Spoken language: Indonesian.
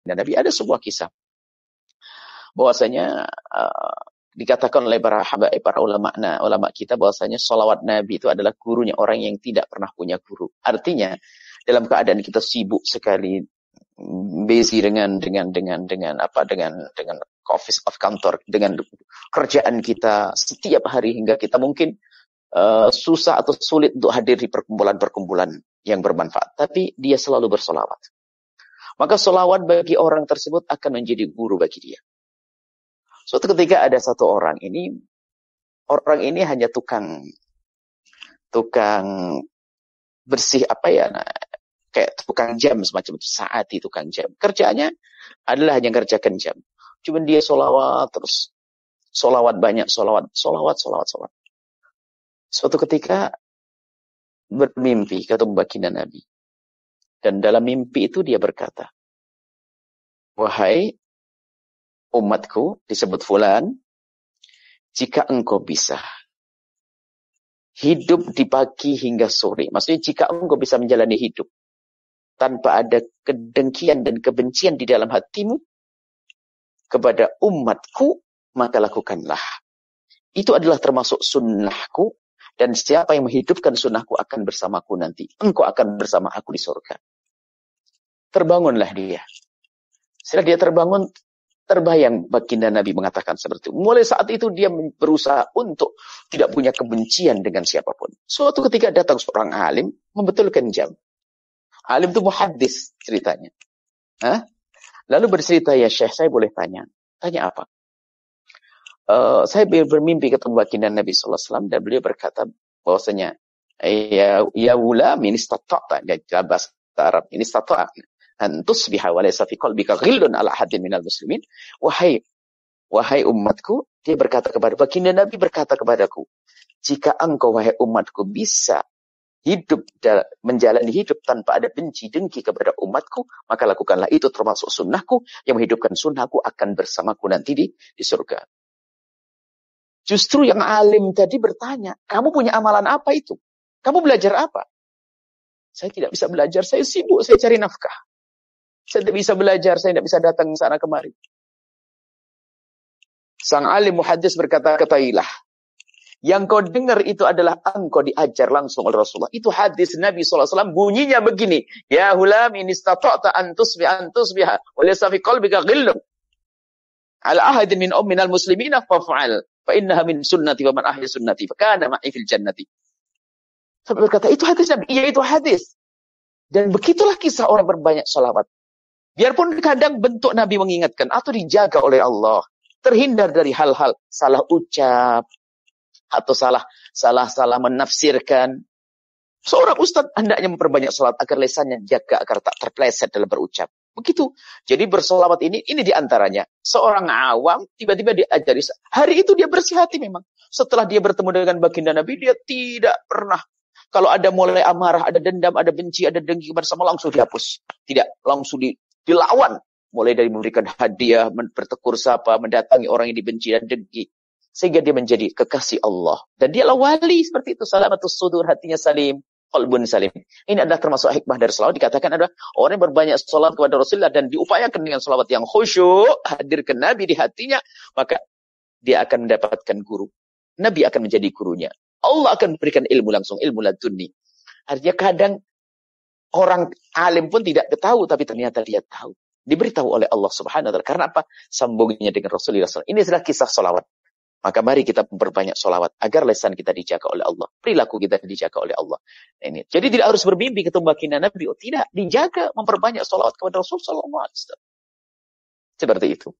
Nabi. Ada sebuah kisah bahwasanya dikatakan oleh para ulama kita bahwasanya salawat Nabi itu adalah gurunya orang yang tidak pernah punya guru. Artinya dalam keadaan kita sibuk sekali, busy dengan office of kantor, dengan kerjaan kita setiap hari, hingga kita mungkin susah atau sulit untuk hadir di perkumpulan-perkumpulan yang bermanfaat, tapi dia selalu bersolawat. Maka solawat bagi orang tersebut akan menjadi guru bagi dia. Suatu ketika ada satu orang ini hanya tukang bersih kayak tukang jam semacam itu, saati tukang jam. Kerjanya adalah hanya kerjakan jam. Cuman dia solawat terus, solawat banyak, solawat. Suatu ketika bermimpi ketemu baginda Nabi. Dan dalam mimpi itu dia berkata, wahai umatku, disebut fulan, jika engkau bisa hidup di pagi hingga sore, maksudnya jika engkau bisa menjalani hidup tanpa ada kedengkian dan kebencian di dalam hatimu kepada umatku, maka lakukanlah. Itu adalah termasuk sunnahku, dan siapa yang menghidupkan sunnahku akan bersamaku nanti. Engkau akan bersama aku di surga. Terbangunlah dia. Setelah dia terbangun, terbayang baginda Nabi mengatakan seperti itu. Mulai saat itu dia berusaha untuk tidak punya kebencian dengan siapapun. Suatu ketika datang seorang alim membetulkan jam. Alim itu muhaddis ceritanya. Lalu bercerita, ya Syekh, saya boleh tanya. Tanya apa? Saya bermimpi ketemu baginda Nabi SAW dan beliau berkata bahwasanya ya ulam ini istata'ta, dalam bahasa Arab ini istata'ta an tusbiha wa laysa fi qalbika ghillun ala ahadin minal muslimin. Wahai umatku, dia berkata kepada baginda Nabi, berkata kepadaku, jika engkau wahai umatku bisa menjalani hidup tanpa ada benci dengki kepada umatku, maka lakukanlah itu, termasuk sunnahku. Yang menghidupkan sunnahku akan bersamaku nanti di surga. Justru yang alim tadi bertanya, kamu punya amalan apa itu? Kamu belajar apa? Saya tidak bisa belajar, saya sibuk, saya cari nafkah. Saya tidak bisa belajar, saya tidak bisa datang sana kemari. Sang alim muhaddis berkata, katailah, yang kau dengar itu adalah engkau diajar langsung oleh Rasulullah. Itu hadis Nabi SAW, bunyinya begini, ya hulam in istata'ta an tusbiha wa laysa fi qalbika ghillun ala ahadin minal muslimina faf'al fa innaha min sunnati wa man ahya sunnati fa kana ma'i fil jannati. Sampai berkata, itu hadis Nabi. Iya, itu hadis. Dan begitulah kisah orang berbanyak salawat. Biarpun kadang bentuk Nabi mengingatkan atau dijaga oleh Allah, terhindar dari hal-hal salah ucap atau salah menafsirkan. Seorang ustaz hendaknya memperbanyak salat agar lisannya jaga agar tak terpeleset dalam berucap. Begitu. Jadi bersolawat ini diantaranya. Seorang awam tiba-tiba diajari. Hari itu dia bersih hati memang. Setelah dia bertemu dengan baginda Nabi, dia tidak pernah. Kalau ada mulai amarah, ada dendam, ada benci, ada dengki bersama, langsung dihapus. Tidak, langsung dilawan. Mulai dari memberikan hadiah, bertegur sapa, mendatangi orang yang dibenci dan dengki. Sehingga dia menjadi kekasih Allah. Dan dialah wali seperti itu. Salamatus sudur, hatinya salim. Qalbun salim. Ini adalah termasuk hikmah dari salawat. Dikatakan adalah orang yang berbanyak salawat kepada Rasulullah dan diupayakan dengan salawat yang khusyuk, hadirkan Nabi di hatinya, maka dia akan mendapatkan guru. Nabi akan menjadi gurunya. Allah akan memberikan ilmu langsung, ilmu laduni. Artinya kadang orang alim pun tidak tahu, tapi ternyata dia tahu. Diberitahu oleh Allah Subhanahu wa ta'ala. Karena apa? Sambungnya dengan Rasulullah SAW. Ini adalah kisah salawat. Maka mari kita memperbanyak solawat agar lisan kita dijaga oleh Allah, perilaku kita dijaga oleh Allah. Ini. Jadi tidak harus bermimpi ketemu baginda Nabi. Tidak, dijaga memperbanyak solawat kepada Rasul sallallahu alaihi wasallam. Seperti itu.